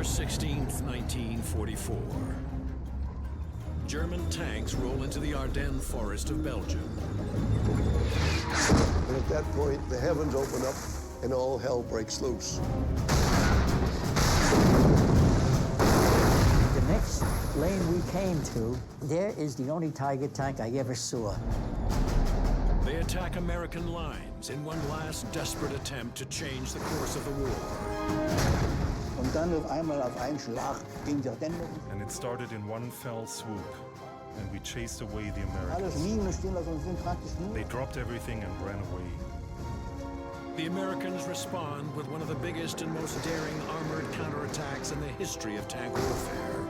16th, 1944. German tanks roll into the Ardennes forest of Belgium. And at that point, the heavens open up and all hell breaks loose. The next lane we came to, there is the only Tiger tank I ever saw. They attack American lines in one last desperate attempt to change the course of the war. Und dann auf einmal auf einen Schlag ging die Ardennen. And it started in one fell swoop, and we chased away the Alles Americans. liegen stehen lassen und sind praktisch nur. They dropped everything and ran away. The Americans respond with one of the biggest and most daring armored counterattacks in the history of tank warfare.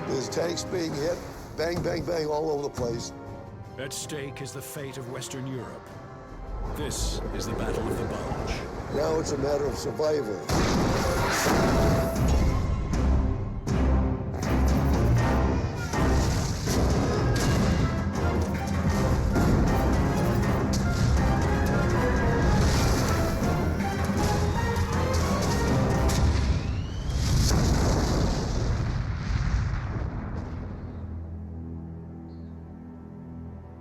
There's tanks being hit, bang, bang, bang, all over the place. At stake is the fate of Western Europe. This is the Battle of the Bulge. Now it's a matter of survival.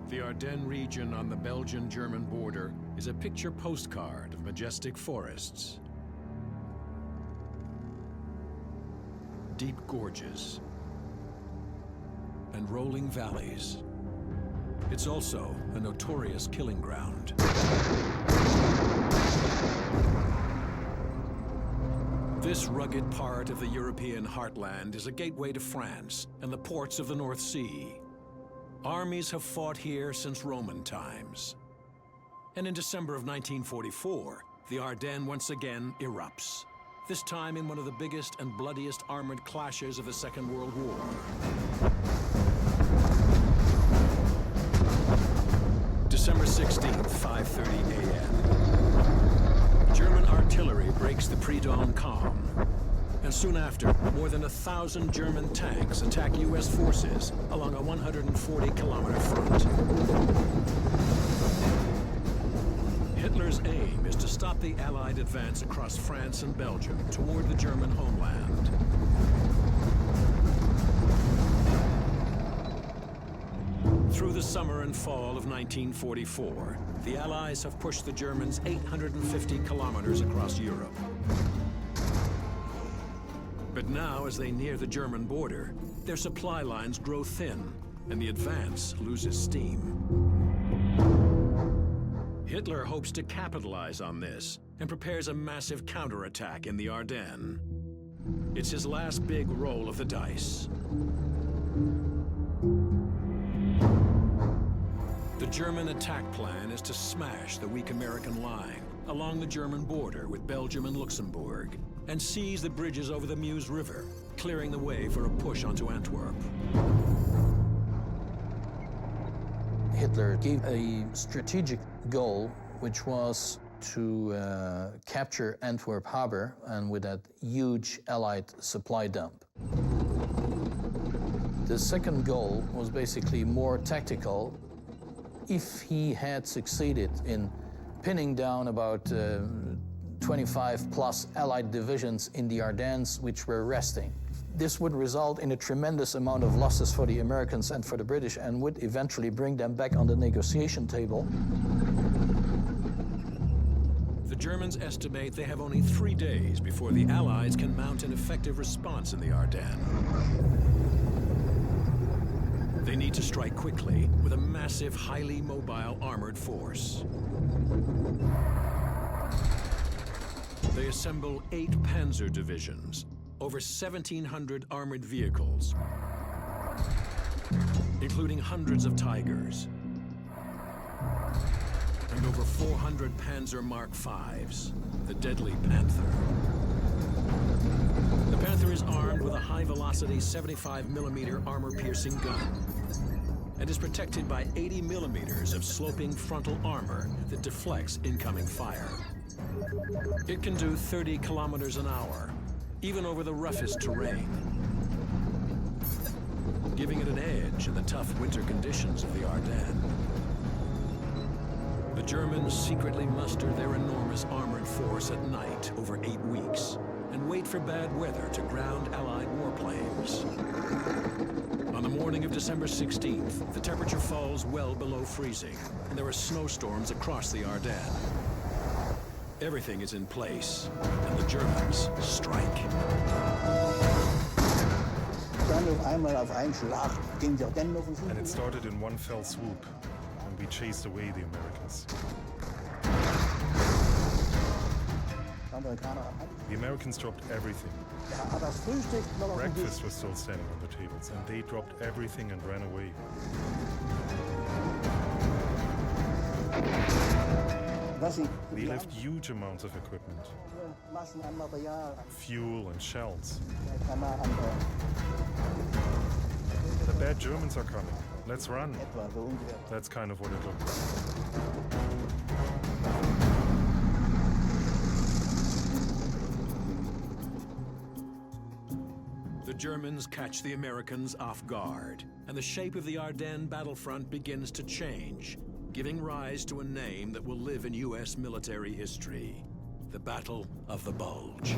The Ardennes region on the Belgian-German border is a picture postcard of majestic forests, deep gorges, and rolling valleys. It's also a notorious killing ground. This rugged part of the European heartland is a gateway to France and the ports of the North Sea. Armies have fought here since Roman times. And in December of 1944, the Ardennes once again erupts, this time in one of the biggest and bloodiest armored clashes of the Second World War. December 16th, 5:30 a.m. German artillery breaks the pre-dawn calm. And soon after, more than 1,000 German tanks attack U.S. forces along a 140-kilometer front. Hitler's aim is to stop the Allied advance across France and Belgium toward the German homeland. Through the summer and fall of 1944, the Allies have pushed the Germans 850 kilometers across Europe. But now, as they near the German border, their supply lines grow thin, and the advance loses steam. Hitler hopes to capitalize on this and prepares a massive counterattack in the Ardennes. It's his last big roll of the dice. The German attack plan is to smash the weak American line along the German border with Belgium and Luxembourg, and seize the bridges over the Meuse River, clearing the way for a push onto Antwerp. Hitler gave a strategic goal, which was to capture Antwerp harbor, and with that huge Allied supply dump. The second goal was basically more tactical. If he had succeeded in pinning down about 25 plus Allied divisions in the Ardennes, which were resting, this would result in a tremendous amount of losses for the Americans and for the British, and would eventually bring them back on the negotiation table. The Germans estimate they have only 3 days before the Allies can mount an effective response in the Ardennes. They need to strike quickly with a massive, highly mobile armored force. They assemble 8 panzer divisions, over 1,700 armored vehicles, including hundreds of Tigers, and over 400 Panzer Mark V's, the deadly Panther. The Panther is armed with a high-velocity 75mm armor-piercing gun and is protected by 80mm of sloping frontal armor that deflects incoming fire. It can do 30 kilometers an hour, even over the roughest terrain, giving it an edge in the tough winter conditions of the Ardennes. The Germans secretly muster their enormous armored force at night over 8 weeks and wait for bad weather to ground Allied warplanes. On the morning of December 16th, the temperature falls well below freezing, and there are snowstorms across the Ardennes. Everything is in place, and the Germans strike. Dann auf einmal auf einen Schlag ging die Ardennenoffensive. And it started in one fell swoop, and we chased away the Americans. Die Amerikaner The Americans dropped everything. aber das Frühstück noch auf dem Breakfast was still standing on the tables, and they dropped everything and ran away. Was sie They left huge amounts of equipment, Massen an Material, fuel and shells. einmal an The bad Germans are coming. Let's run. etwa so ungefähr. That's kind of what it looked like. The Germans catch the Americans off guard, and the shape of the Ardennes battlefront begins to change, giving rise to a name that will live in U.S. military history: the Battle of the Bulge.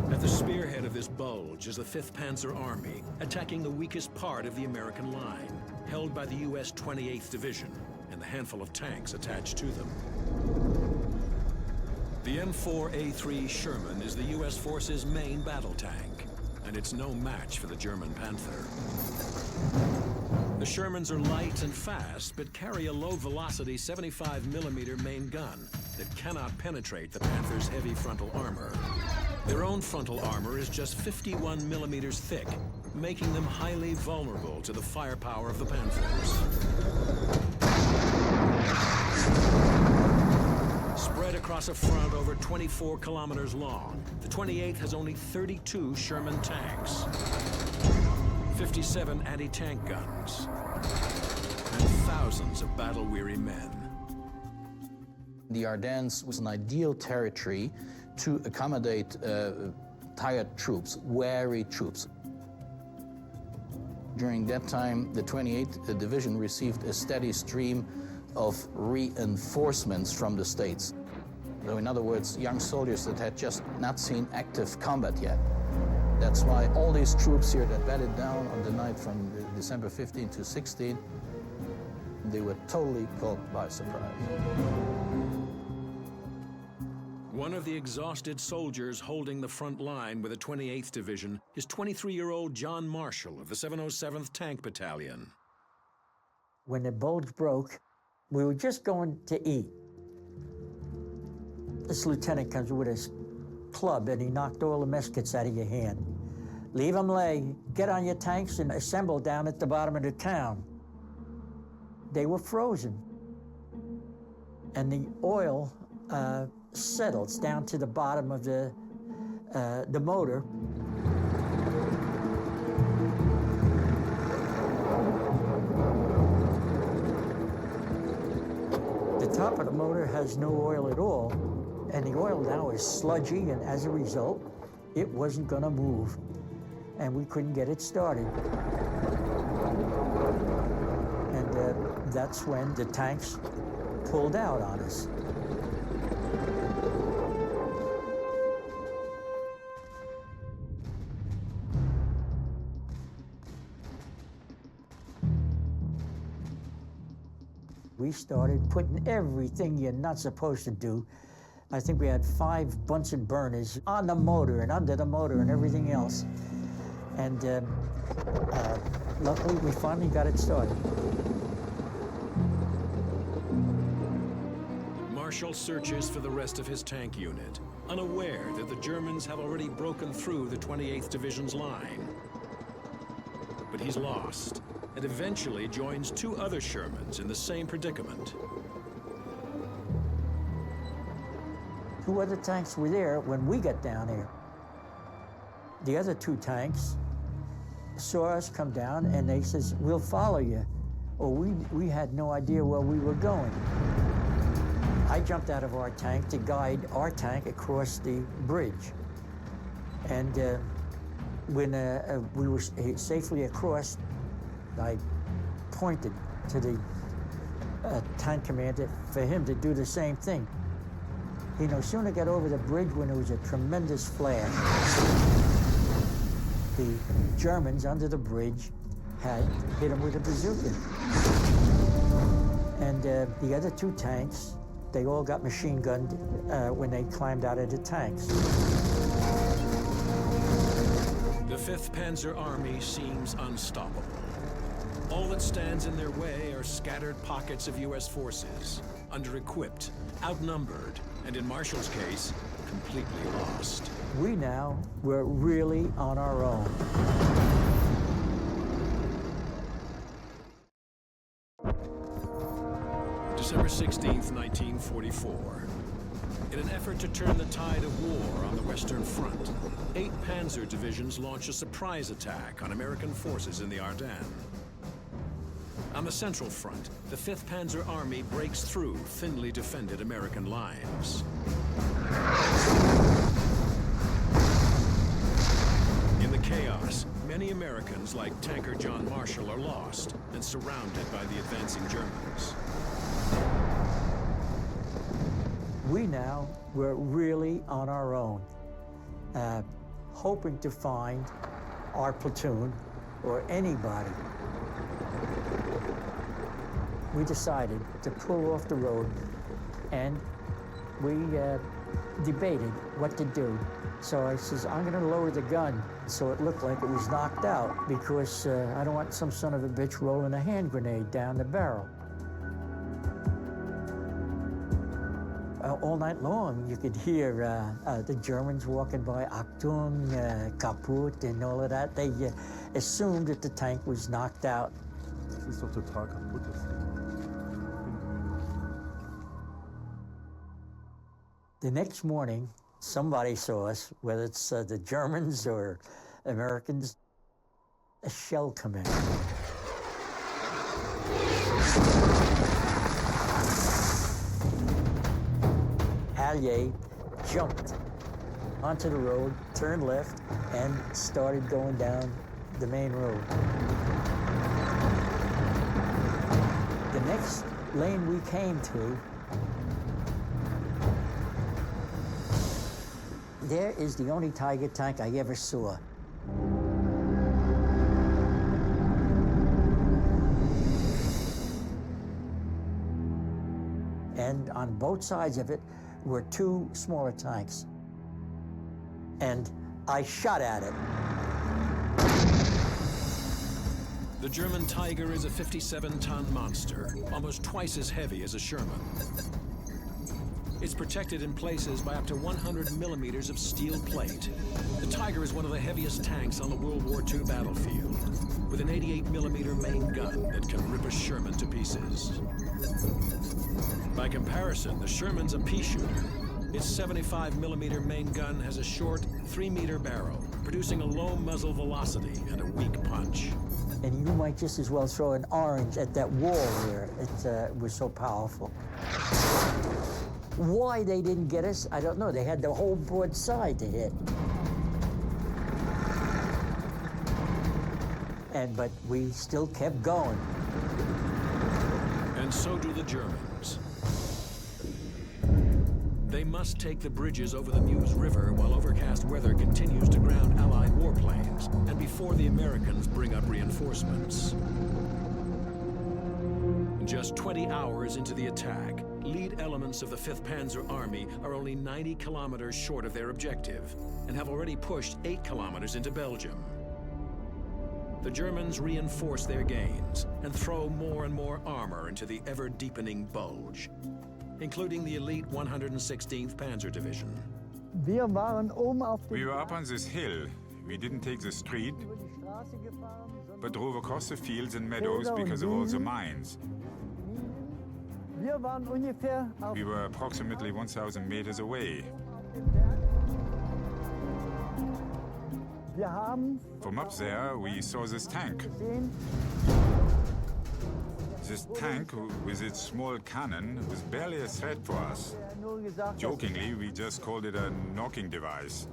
At the spearhead of this bulge is the 5th Panzer Army, attacking the weakest part of the American line, held by the U.S. 28th Division and the handful of tanks attached to them. The M4A3 Sherman is the U.S. force's main battle tank, and it's no match for the German Panther. The Shermans are light and fast, but carry a low-velocity 75mm main gun that cannot penetrate the Panther's heavy frontal armor. Their own frontal armor is just 51mm thick, making them highly vulnerable to the firepower of the Panthers. Spread across a front over 24 kilometers long, the 28th has only 32 Sherman tanks, 57 anti-tank guns, and thousands of battle-weary men. The Ardennes was an ideal territory to accommodate tired troops, weary troops. During that time, the 28th Division received a steady stream of reinforcements from the States. So in other words, young soldiers that had just not seen active combat yet. That's why all these troops here that bedded down on the night from December 15 to 16, they were totally caught by surprise. One of the exhausted soldiers holding the front line with the 28th Division is 23-year-old John Marshall of the 707th Tank Battalion. When the bulge broke, we were just going to eat. This lieutenant comes with his club and he knocked all the muskets out of your hand. Leave them lay, get on your tanks and assemble down at the bottom of the town. They were frozen. And the oil settles down to the bottom of the motor. The top of the motor has no oil at all, and the oil now is sludgy, and as a result, it wasn't gonna move, and we couldn't get it started. And that's when the tanks pulled out on us. We started putting everything you're not supposed to do. I think we had 5 Bunsen burners on the motor and under the motor and everything else. And luckily, we finally got it started. Marshall searches for the rest of his tank unit, unaware that the Germans have already broken through the 28th Division's line. But he's lost, and eventually joins 2 other Shermans in the same predicament. 2 other tanks were there when we got down there. The other 2 tanks saw us come down and they says, "We'll follow you." Well, we had no idea where we were going. I jumped out of our tank to guide our tank across the bridge. And when we were safely across, I pointed to the tank commander for him to do the same thing. He no sooner got over the bridge when there was a tremendous flash. The Germans under the bridge had hit him with a bazooka. And the other two tanks, they all got machine gunned when they climbed out of the tanks. The 5th Panzer Army seems unstoppable. All that stands in their way are scattered pockets of U.S. forces, under-equipped, outnumbered, and in Marshall's case, completely lost. We now were really on our own. December 16th, 1944. In an effort to turn the tide of war on the Western Front, 8 Panzer divisions launch a surprise attack on American forces in the Ardennes. On the Central Front, the 5th Panzer Army breaks through thinly defended American lines. In the chaos, many Americans, like tanker John Marshall, are lost and surrounded by the advancing Germans. We now were really on our own, hoping to find our platoon or anybody. We decided to pull off the road, and we debated what to do. So I says, I'm gonna lower the gun so it looked like it was knocked out, because I don't want some son of a bitch rolling a hand grenade down the barrel. All night long, you could hear the Germans walking by, Achtung, kaputt, and all of that. They assumed that the tank was knocked out. Das ist doch total kaputt, das Ding. The next morning, somebody saw us, whether it's the Germans or Americans, a shell come in. Allier jumped onto the road, turned left, and started going down the main road. The next lane we came to, there is the only Tiger tank I ever saw. And on both sides of it were 2 smaller tanks. And I shot at it. The German Tiger is a 57-ton monster, almost twice as heavy as a Sherman. It's protected in places by up to 100 millimeters of steel plate. The Tiger is one of the heaviest tanks on the World War II battlefield, with an 88-millimeter main gun that can rip a Sherman to pieces. By comparison, the Sherman's a pea shooter. Its 75-millimeter main gun has a short, 3-meter barrel, producing a low muzzle velocity and a weak punch. And you might just as well throw an orange at that wall there. It was so powerful. Why they didn't get us, I don't know. They had the whole broadside to hit. But we still kept going. And so do the Germans. They must take the bridges over the Meuse River while overcast weather continues to ground Allied warplanes, and before the Americans bring up reinforcements. Just 20 hours into the attack, lead elements of the 5th Panzer Army are only 90 kilometers short of their objective and have already pushed 8 kilometers into Belgium. The Germans reinforce their gains and throw more and more armor into the ever-deepening bulge, including the elite 116th Panzer Division. We were up on this hill. We didn't take the street, but drove across the fields and meadows because of all the mines. We were approximately 1,000 meters away. From up there, we saw this tank. This tank, with its small cannon, was barely a threat for us. Jokingly, we just called it a knocking device.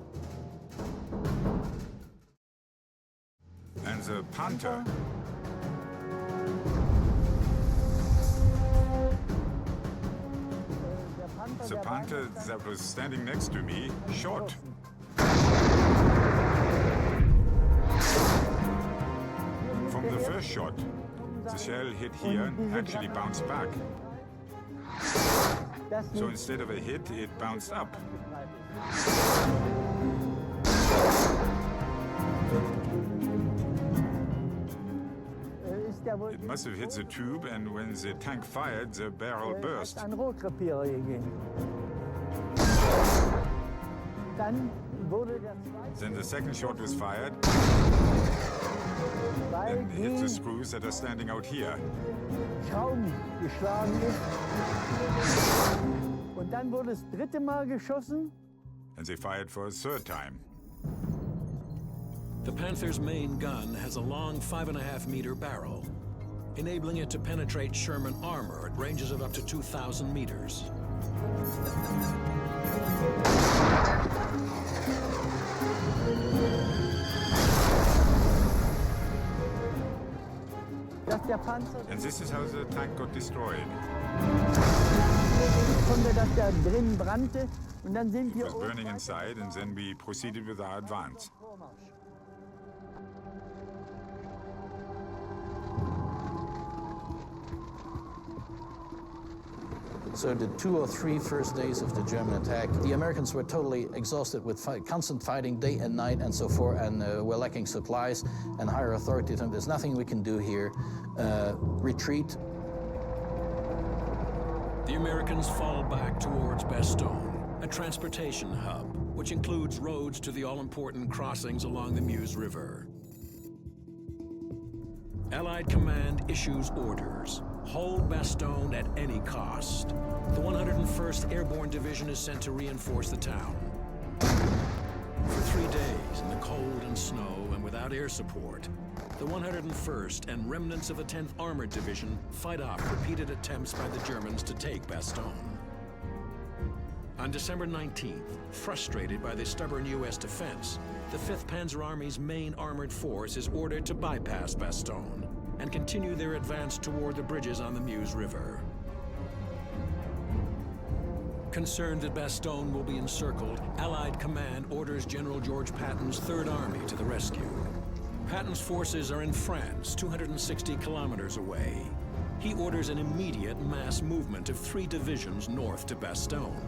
And the Panther. the Panther that was standing next to me shot. From the first shot, the shell hit here and actually bounced back. So instead of a hit, it bounced up. It must have hit the tube, and when the tank fired, the barrel burst. Then the second shot was fired and hit the screws that are standing out here. And they fired for a third time. The Panther's main gun has a long 5.5-meter barrel, enabling it to penetrate Sherman armor at ranges of up to 2,000 meters. And this is how the tank got destroyed. It was burning inside, and then we proceeded with our advance. So the 2 or 3 first days of the German attack, the Americans were totally exhausted with constant fighting day and night and so forth, and were lacking supplies, and higher authorities said, there's nothing we can do here, retreat. The Americans fall back towards Bastogne, a transportation hub, which includes roads to the all-important crossings along the Meuse River. Allied command issues orders. Hold Bastogne at any cost. The 101st Airborne Division is sent to reinforce the town. For 3 days, in the cold and snow and without air support, the 101st and remnants of the 10th Armored Division fight off repeated attempts by the Germans to take Bastogne. On December 19th, frustrated by the stubborn U.S. defense, the 5th Panzer Army's main armored force is ordered to bypass Bastogne and continue their advance toward the bridges on the Meuse River. Concerned that Bastogne will be encircled, Allied command orders General George Patton's 3rd Army to the rescue. Patton's forces are in France, 260 kilometers away. He orders an immediate mass movement of 3 divisions north to Bastogne.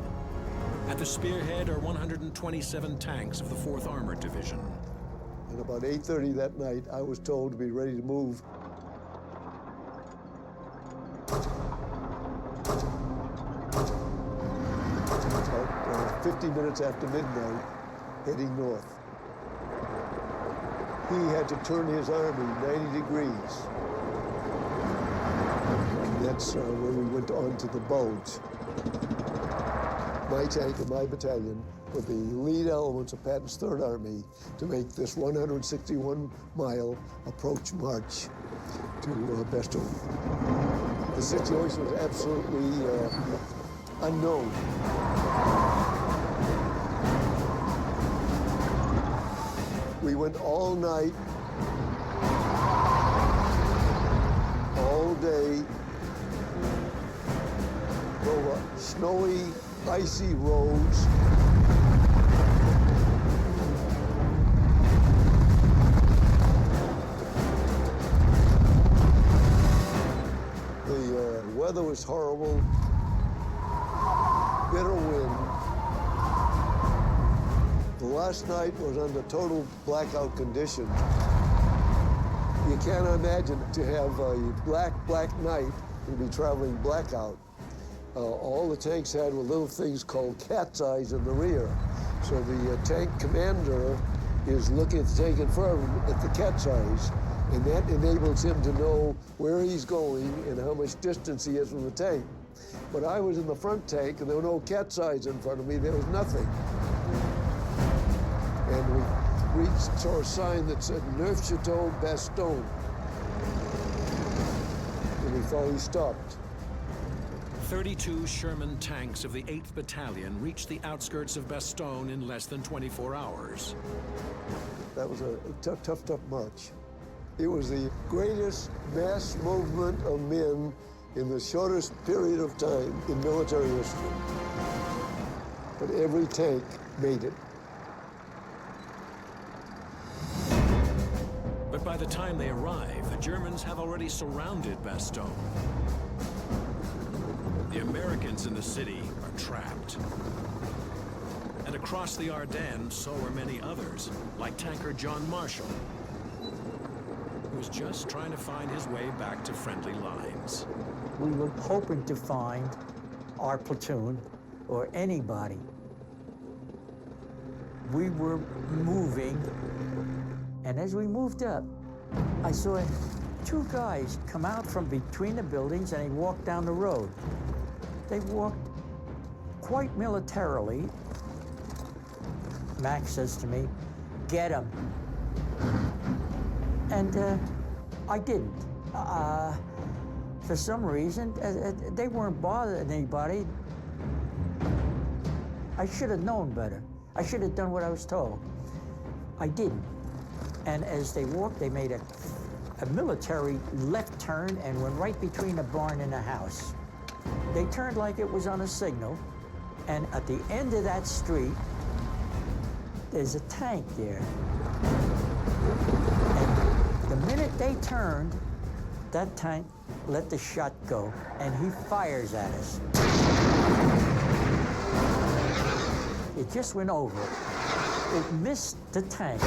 At the spearhead are 127 tanks of the 4th Armored Division. At about 8:30 that night, I was told to be ready to move. About 50 minutes after midnight, heading north. He had to turn his army 90 degrees. And that's where we went on to the Bulge. My tank and my battalion were the lead elements of Patton's 3rd Army to make this 161-mile approach march to Bastogne. The situation was absolutely unknown. We went all night, all day, over snowy, icy roads. The weather was horrible, bitter wind. The last night was under total blackout conditions. You can't imagine to have a black night and be traveling blackout. All the tanks had were little things called cat's eyes in the rear. So the tank commander is looking at the tank in front of him at the cat's eyes, and that enables him to know where he's going and how much distance he is from the tank. But I was in the front tank, and there were no cat's eyes in front of me. There was nothing. And we saw a sign that said, Neufchâteau, Bastogne. And we finally stopped. 32 Sherman tanks of the 8th Battalion reached the outskirts of Bastogne in less than 24 hours. That was a tough march. It was the greatest mass movement of men in the shortest period of time in military history. but every tank made it. But by the time they arrive, the Germans have already surrounded Bastogne. The Americans in the city are trapped. And across the Ardennes, so are many others, like tanker John Marshall, who was just trying to find his way back to friendly lines. We were hoping to find our platoon or anybody. We were moving, and as we moved up, I saw two guys come out from between the buildings and they walked down the road. They walked quite militarily. Max says to me, "Get him." And I didn't. For some reason, they weren't bothering anybody. I should have known better. I should have done what I was told. I didn't. And as they walked, they made a military left turn and went right between the barn and the house. They turned like it was on a signal, and at the end of that street, there's a tank there. And the minute they turned, that tank let the shot go, and he fires at us. It just went over. It missed the tank.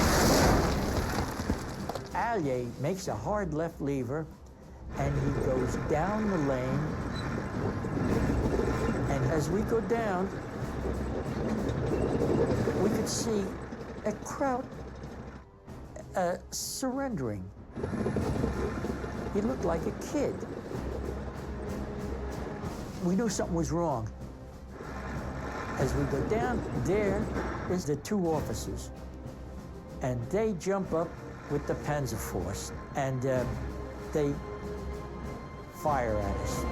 Allier makes a hard left lever, and he goes down the lane. And as we go down, we could see a crowd surrendering. He looked like a kid. We knew something was wrong. As we go down, there is the two officers. And they jump up with the Panzerforce, and they fire at us.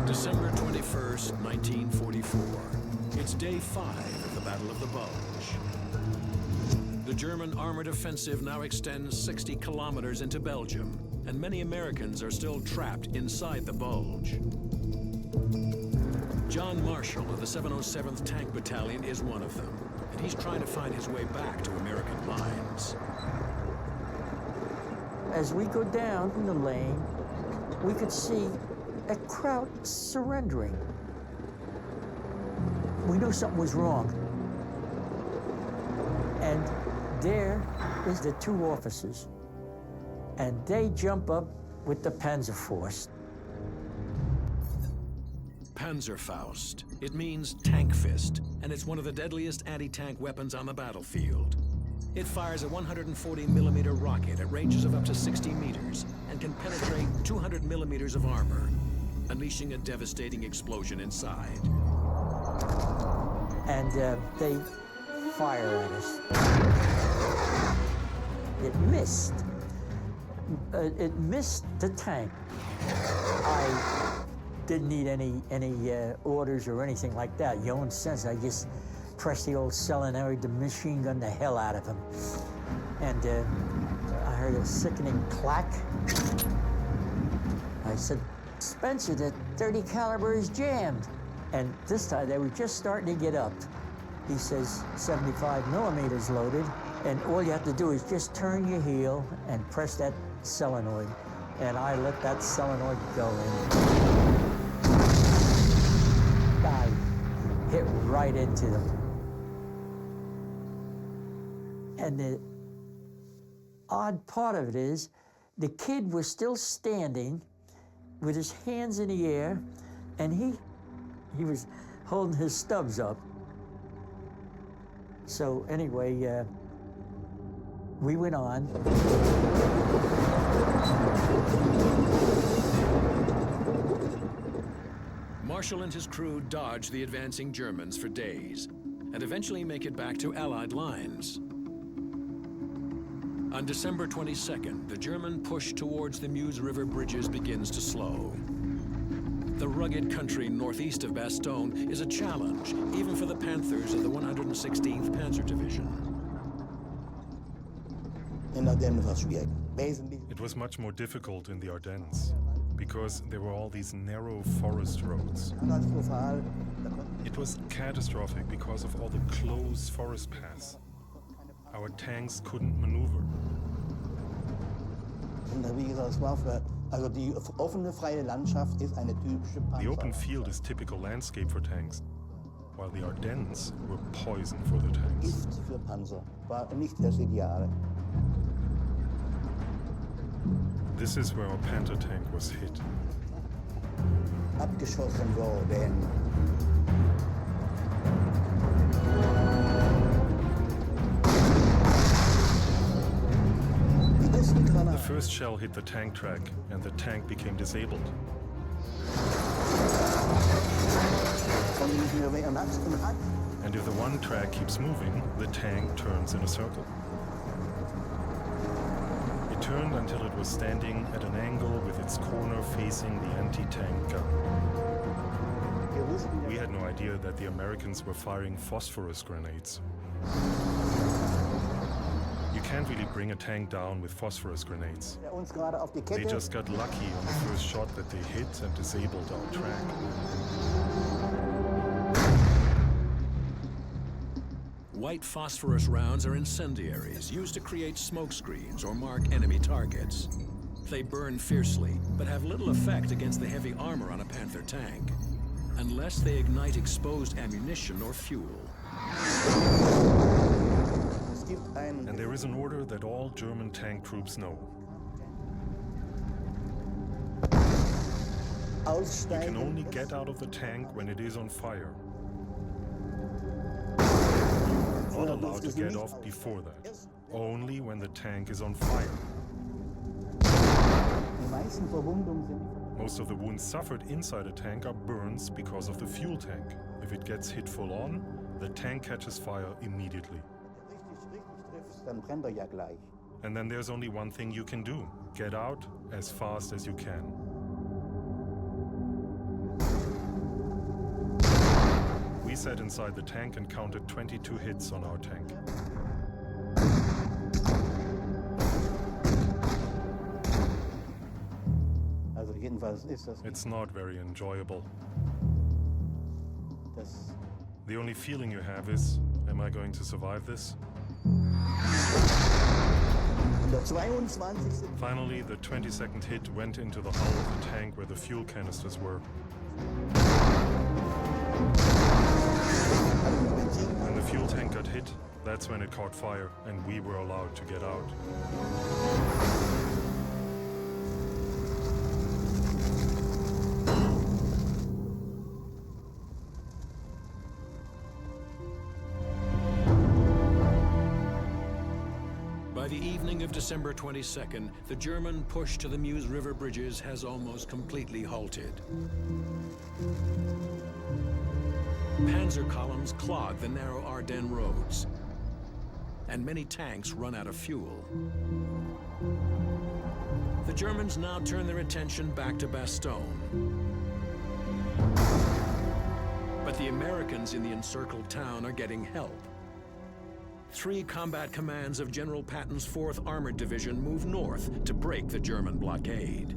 December 21st, 1944. It's day 5 of the Battle of the Bulge. The German armored offensive now extends 60 kilometers into Belgium, and many Americans are still trapped inside the Bulge. John Marshall of the 707th Tank Battalion is one of them, and he's trying to find his way back to American lines. As we go down in the lane, we could see a crowd surrendering. We knew something was wrong. And there is the two officers, and they jump up with the Panzerforce. Panzerfaust. It means tank fist, and it's one of the deadliest anti-tank weapons on the battlefield. It fires a 140-millimeter rocket at ranges of up to 60 meters and can penetrate 200 millimeters of armor, unleashing a devastating explosion inside. And they fire at us. It missed. It missed the tank. I didn't need any orders or anything like that. Your own sense, I just pressed the old solenoid to machine gun the hell out of him. And I heard a sickening clack. I said, "Spencer, the .30 caliber is jammed." And this time they were just starting to get up. He says, 75 millimeters loaded, and all you have to do is just turn your heel and press that solenoid. And I let that solenoid go in. I hit right into them. And the odd part of it is, the kid was still standing with his hands in the air, and he was holding his stubs up. So anyway, we went on. Marshall and his crew dodge the advancing Germans for days and eventually make it back to Allied lines. On December 22nd, the German push towards the Meuse River bridges begins to slow. The rugged country northeast of Bastogne is a challenge, even for the Panthers of the 116th Panzer Division. In Ardennes was schwierig. Wesentlich It was much more difficult in the Ardennes because there were all these narrow forest roads. Katastrophal. It was catastrophic because of all the closed forest paths. Our tanks couldn't maneuver. Und wie gesagt, es war also die offene, freie Landschaft ist eine typische Panzer. The open field is typical landscape for tanks, while the Ardennes were poison for the tanks. Gift für Panzer. War nicht das Ideale. This is where our Panther tank was hit. Abgeschossen worden. The first shell hit the tank track, and the tank became disabled. And if the one track keeps moving, the tank turns in a circle. It turned until it was standing at an angle with its corner facing the anti-tank gun. We had no idea that the Americans were firing phosphorus grenades. You can't really bring a tank down with phosphorus grenades. They just got lucky on the first shot that they hit and disabled our track. White phosphorus rounds are incendiaries used to create smoke screens or mark enemy targets. They burn fiercely, but have little effect against the heavy armor on a Panther tank, unless they ignite exposed ammunition or fuel. And there is an order that all German tank troops know. You can only get out of the tank when it is on fire. You're not allowed to get off before that. Only when the tank is on fire. Most of the wounds suffered inside a tank are burns because of the fuel tank. If it gets hit full on, the tank catches fire immediately. And then there's only one thing you can do. Get out as fast as you can. We sat inside the tank and counted 22 hits on our tank. It's not very enjoyable. The only feeling you have is, am I going to survive this? Finally, the 22nd hit went into the hull of the tank where the fuel canisters were. When the fuel tank got hit, that's when it caught fire and we were allowed to get out. By the evening of December 22nd, the German push to the Meuse River bridges has almost completely halted. Panzer columns clog the narrow Ardennes roads, and many tanks run out of fuel. The Germans now turn their attention back to Bastogne. But the Americans in the encircled town are getting help. 3 combat commands of General Patton's 4th Armored Division move north to break the German blockade.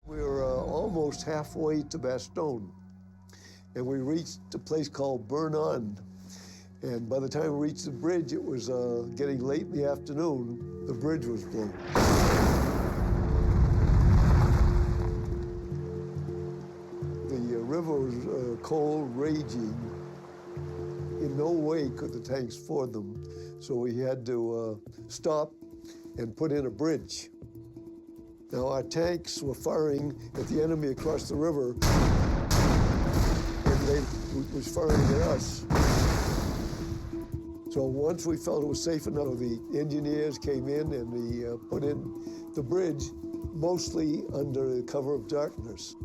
We were almost halfway to Bastogne, and we reached a place called Ardennes. And by the time we reached the bridge, it was getting late in the afternoon. The bridge was blown. The river was cold, raging. In no way could the tanks ford them, so we had to stop and put in a bridge. Now, our tanks were firing at the enemy across the river, and they was firing at us. So once we felt it was safe enough, the engineers came in and we put in the bridge, mostly under the cover of darkness.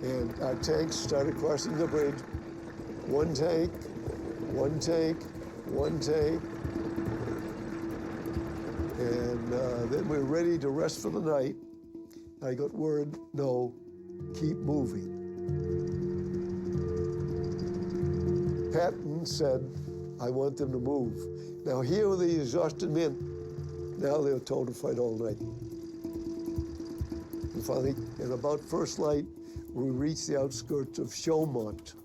And our tanks started crossing the bridge. One tank, one tank, one tank. And then we were ready to rest for the night. I got word, no, keep moving. Patton said, I want them to move. Now here were these exhausted men. Now they were told to fight all night. And finally, at about first light, we reached the outskirts of Chaumont.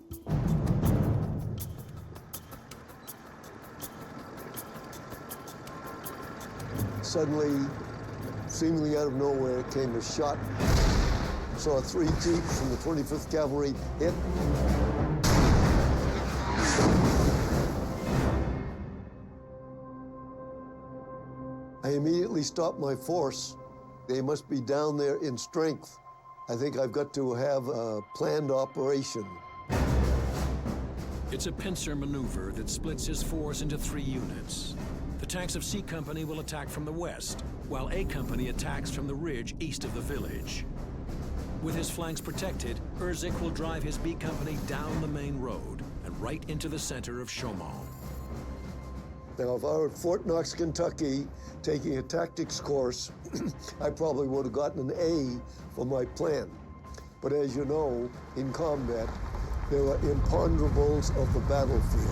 Suddenly, seemingly out of nowhere, came a shot. Saw 3 Jeeps from the 25th Cavalry hit. I immediately stopped my force. They must be down there in strength. I think I've got to have a planned operation. It's a pincer maneuver that splits his force into 3 units. The tanks of C Company will attack from the west, while A Company attacks from the ridge east of the village. With his flanks protected, Erzik will drive his B Company down the main road and right into the center of Chaumont. Now, if I were at Fort Knox, Kentucky, taking a tactics course, I probably would have gotten an A for my plan. But as you know, in combat, there are imponderables of the battlefield.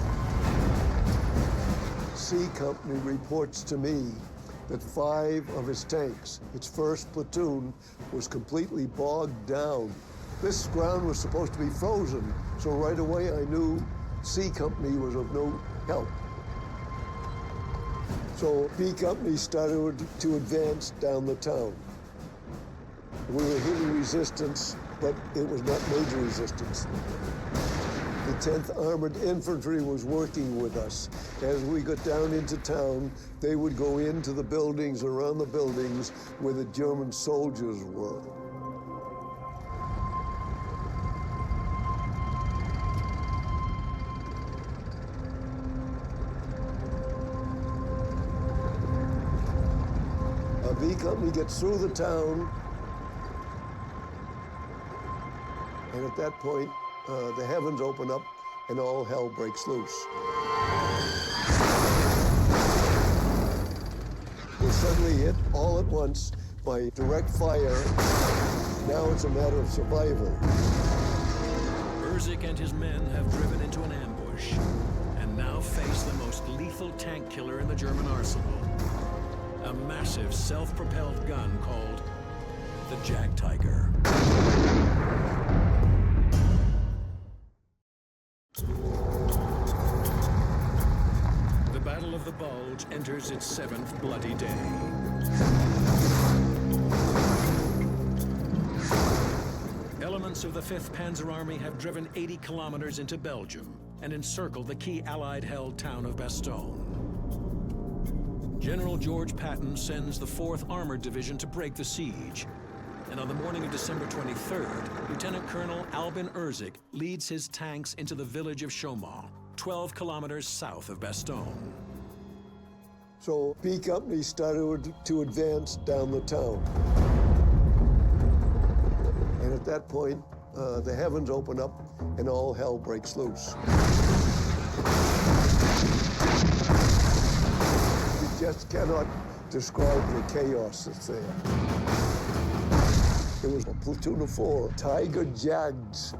C Company reports to me that 5 of his tanks, its first platoon, was completely bogged down. This ground was supposed to be frozen, so right away I knew C Company was of no help. So B Company started to advance down the town. We were hitting resistance, but it was not major resistance. The 10th Armored Infantry was working with us. As we got down into town, they would go into the buildings, around the buildings where the German soldiers were. B Company gets through the town, and at that point, the heavens open up and all hell breaks loose. We're suddenly hit all at once by direct fire. Now it's a matter of survival. Erzik and his men have driven into an ambush and now face the most lethal tank killer in the German arsenal. A massive self-propelled gun called the Jag Tiger. The Battle of the Bulge enters its 7th bloody day. Elements of the 5th Panzer Army have driven 80 kilometers into Belgium and encircled the key Allied-held town of Bastogne. General George Patton sends the 4th Armored Division to break the siege. And on the morning of December 23rd, Lieutenant Colonel Albin Erzik leads his tanks into the village of Chaumont, 12 kilometers south of Bastogne. So B Company started to advance down the town. And at that point, the heavens open up and all hell breaks loose. Just cannot describe the chaos that's there. It was a platoon of 4 Tiger Jags.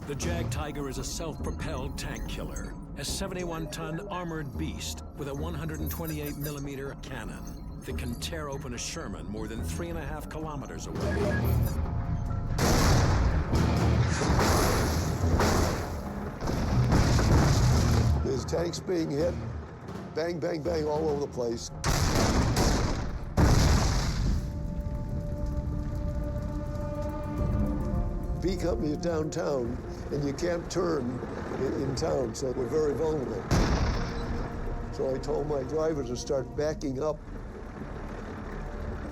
The Jag Tiger is a self-propelled tank killer, a 71-ton armored beast with a 128mm cannon that can tear open a Sherman more than 3.5 kilometers away. There's tanks being hit, bang, bang, bang, all over the place. B Company is downtown, and you can't turn in town, so we're very vulnerable. So I told my driver to start backing up.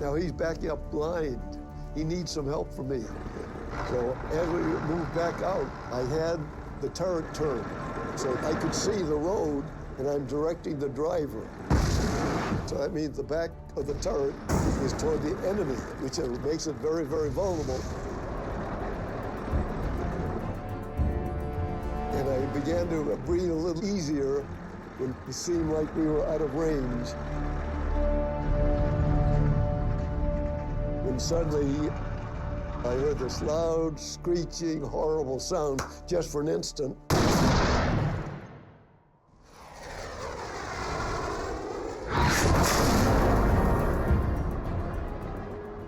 Now he's backing up blind. He needs some help from me. So as we moved back out, I had the turret turned. So I could see the road, and I'm directing the driver. So that means the back of the turret is toward the enemy, which makes it very, very vulnerable. And I began to breathe a little easier when it seemed like we were out of range. When suddenly I heard this loud, screeching, horrible sound just for an instant.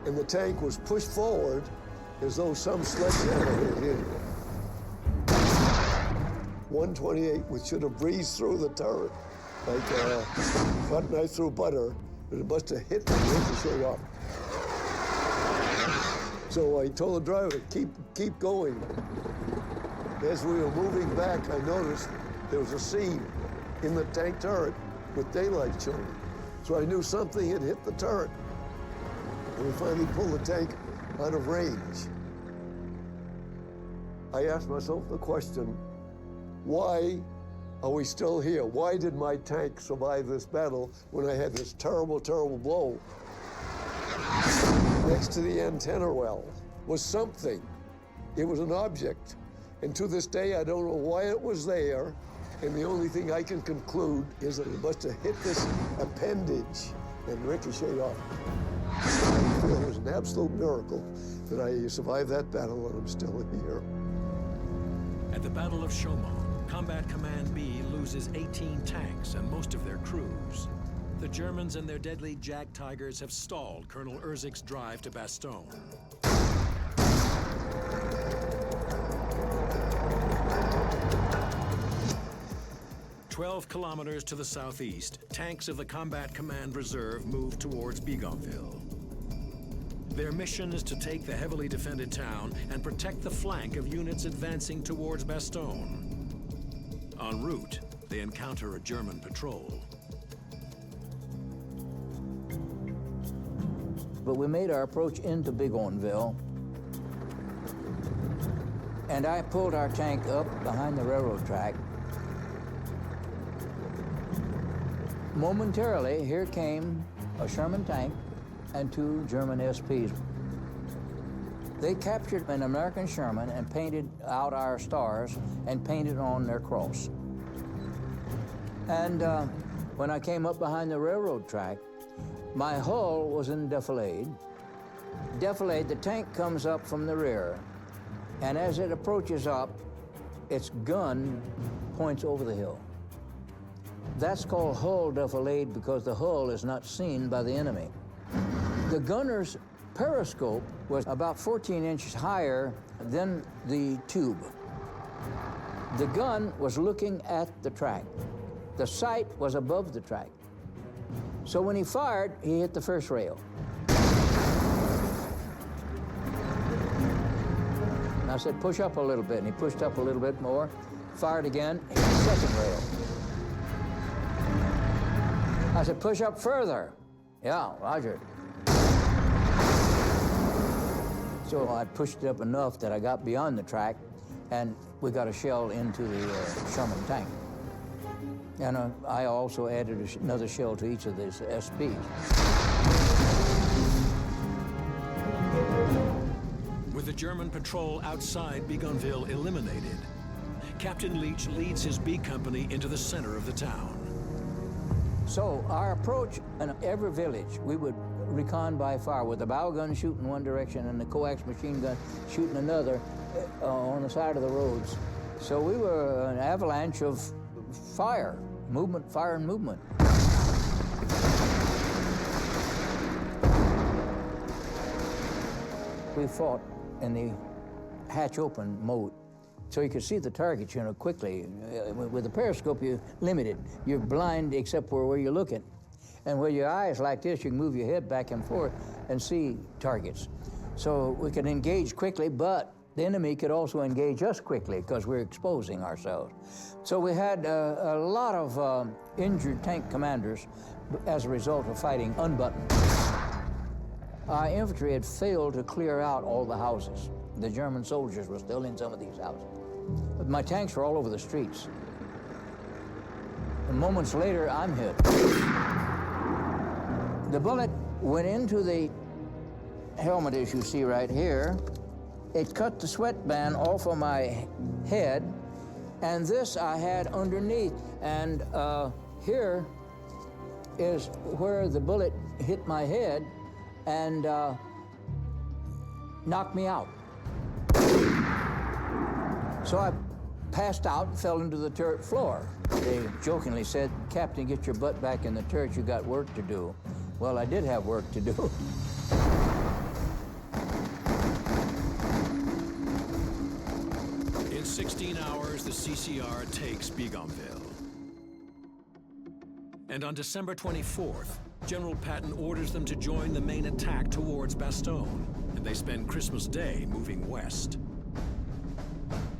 And the tank was pushed forward as though some sledgehammer had hit it. 128, which should have breezed through the turret like a butter knife through butter, but it must have hit the ricochet off. So I told the driver, keep going. As we were moving back, I noticed there was a seam in the tank turret with daylight showing. So I knew something had hit the turret. And we finally pulled the tank out of range. I asked myself the question, why are we still here? Why did my tank survive this battle when I had this terrible, terrible blow? Next to the antenna well was something. It was an object. And to this day, I don't know why it was there. And the only thing I can conclude is that it must have hit this appendage and ricocheted off. I feel it was an absolute miracle that I survived that battle and I'm still here. At the Battle of Chaumont, Combat Command B loses 18 tanks and most of their crews. The Germans and their deadly Jag Tigers have stalled Colonel Erzig's drive to Bastogne. "12 kilometers to the southeast, tanks of the Combat Command Reserve move towards Bougainville. Their mission is to take the heavily defended town and protect the flank of units advancing towards Bastogne. En route, they encounter a German patrol. But we made our approach into Bougainville, and I pulled our tank up behind the railroad track. Momentarily, here came a Sherman tank and 2 German SPs. They captured an American Sherman and painted out our stars and painted on their cross. And when I came up behind the railroad track, my hull was in defilade. Defilade, the tank comes up from the rear, and as it approaches up, its gun points over the hill. That's called hull defilade because the hull is not seen by the enemy. The gunner's periscope was about 14 inches higher than the tube. The gun was looking at the track. The sight was above the track. So when he fired, he hit the first rail. And I said, push up a little bit, and he pushed up a little bit more, fired again, hit the second rail. I said, push up further. Yeah, roger. So I pushed it up enough that I got beyond the track, and we got a shell into the Sherman tank. And I also added another shell to each of these SPs. With the German patrol outside Bougainville eliminated, Captain Leach leads his B Company into the center of the town. So our approach in every village, we would recon by fire with the bow gun shooting one direction and the coax machine gun shooting another on the side of the roads. So we were an avalanche of fire, movement, fire and movement. We fought in the hatch open mode, so you could see the targets, quickly. With the periscope, you're limited. You're blind except for where you're looking. And where your eye is like this, you can move your head back and forth and see targets. So we could engage quickly, but the enemy could also engage us quickly because we're exposing ourselves. So we had a lot of injured tank commanders as a result of fighting unbuttoned. Our infantry had failed to clear out all the houses. The German soldiers were still in some of these houses. But my tanks were all over the streets. And moments later, I'm hit. The bullet went into the helmet, as you see right here. It cut the sweatband off of my head, and this I had underneath. And here is where the bullet hit my head, and knocked me out. So I passed out and fell into the turret floor. They jokingly said, "Captain, get your butt back in the turret, you got work to do." Well, I did have work to do. In 16 hours, the CCR takes Bougainville. And on December 24th, General Patton orders them to join the main attack towards Bastogne, and they spend Christmas Day moving west.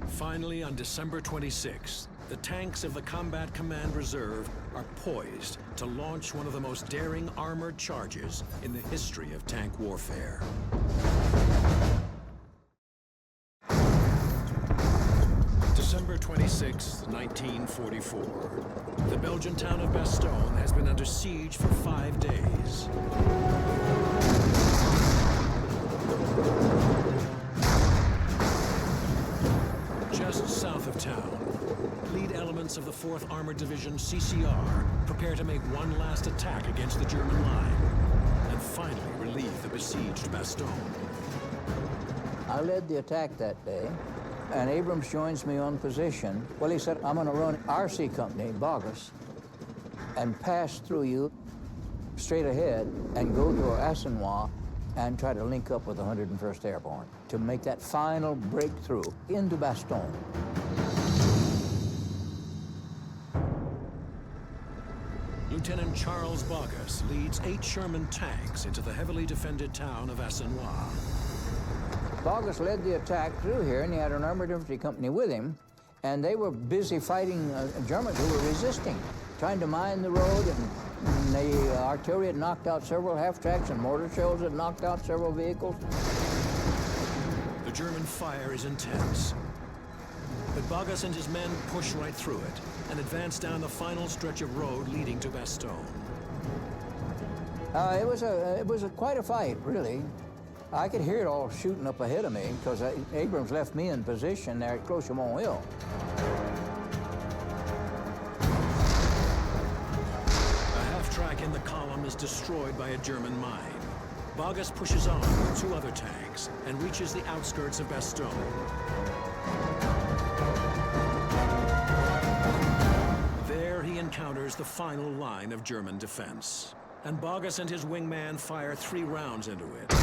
Finally, on December 26th, the tanks of the Combat Command Reserve are poised to launch one of the most daring armored charges in the history of tank warfare. December 26, 1944. The Belgian town of Bastogne has been under siege for 5 days. Just south of town, lead elements of the 4th Armored Division CCR prepare to make one last attack against the German line and finally relieve the besieged Bastogne. I led the attack that day, and Abrams joins me on position. Well, he said, "I'm going to run RC Company, Bogus, and pass through you straight ahead and go to Ardennes and try to link up with the 101st Airborne to make that final breakthrough into Bastogne." Lieutenant Charles Bogus leads 8 Sherman tanks into the heavily defended town of Ardennes. Bogus led the attack through here, and he had an armored infantry company with him, and they were busy fighting Germans who were resisting, trying to mine the road, and the artillery had knocked out several half-tracks, and mortar shells had knocked out several vehicles. The German fire is intense, but Bogus and his men push right through it and advance down the final stretch of road leading to Bastogne. It was quite a fight, really. I could hear it all shooting up ahead of me because Abrams left me in position there at Clochemont Hill. A half-track in the column is destroyed by a German mine. Bogus pushes on with 2 other tanks and reaches the outskirts of Bastogne. There he encounters the final line of German defense, and Bogus and his wingman fire 3 rounds into it.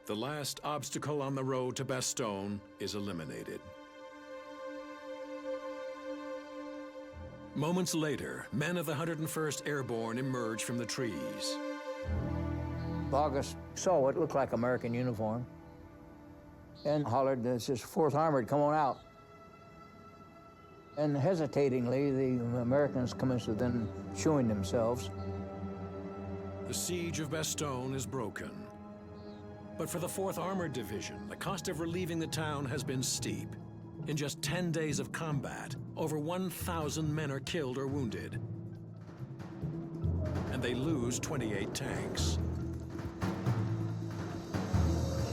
The last obstacle on the road to Bastogne is eliminated. Moments later, men of the 101st Airborne emerge from the trees. Bogus saw what looked like American uniform and hollered, "This is 4th Armored, come on out." And hesitatingly, the Americans commenced to then showing themselves. The siege of Bastogne is broken. But for the 4th Armored Division, the cost of relieving the town has been steep. In just 10 days of combat, over 1,000 men are killed or wounded. And they lose 28 tanks.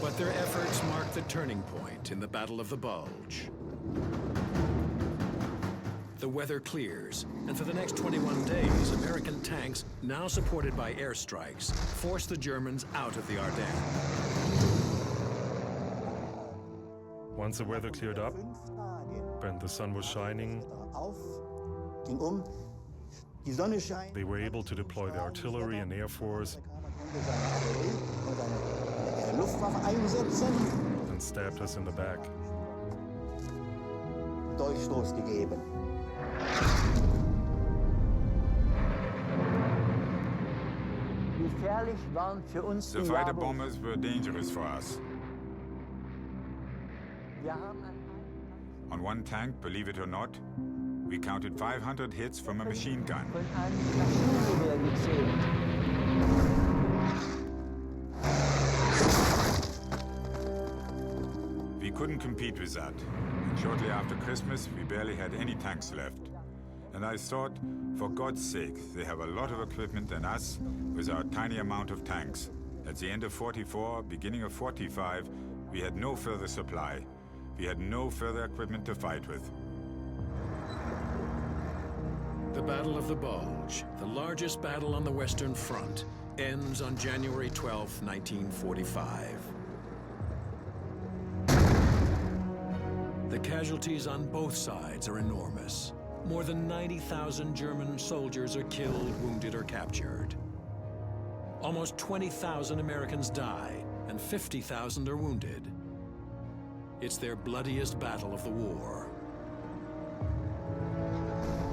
But their efforts mark the turning point in the Battle of the Bulge. The weather clears, and for the next 21 days, American tanks, now supported by airstrikes, force the Germans out of the Ardennes. Once the weather cleared up and the sun was shining, they were able to deploy the artillery and air force and stabbed us in the back. Durchstoß gegeben. The fighter bombers were dangerous for us. On one tank, believe it or not, we counted 500 hits from a machine gun. We couldn't compete with that. And shortly after Christmas, we barely had any tanks left. And I thought, for God's sake, they have a lot of equipment than us with our tiny amount of tanks. At the end of 44, beginning of 45, we had no further supply. We had no further equipment to fight with. The Battle of the Bulge, the largest battle on the Western Front, ends on January 12, 1945. The casualties on both sides are enormous. More than 90,000 German soldiers are killed, wounded, or captured. Almost 20,000 Americans die, and 50,000 are wounded. It's their bloodiest battle of the war.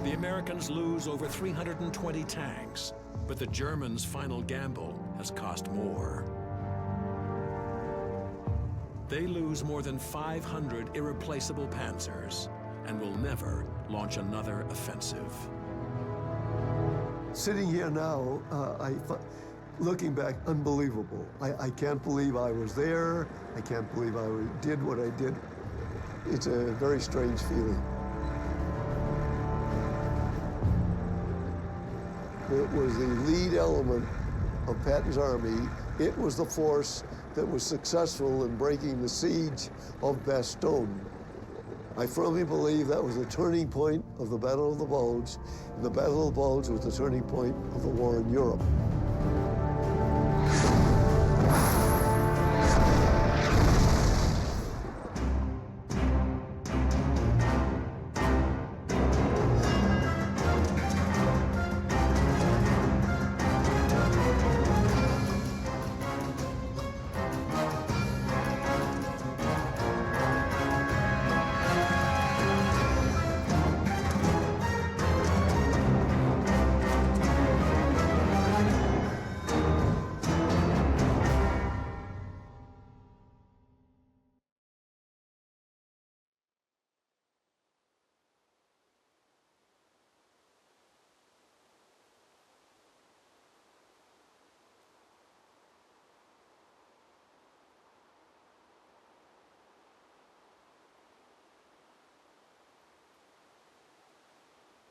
The Americans lose over 320 tanks, but the Germans' final gamble has cost more. They lose more than 500 irreplaceable panzers and will never launch another offensive. Sitting here now, looking back, unbelievable. I can't believe I was there. I can't believe I did what I did. It's a very strange feeling. It was the lead element of Patton's army. It was the force that was successful in breaking the siege of Bastogne. I firmly believe that was the turning point of the Battle of the Bulge, and the Battle of the Bulge was the turning point of the war in Europe.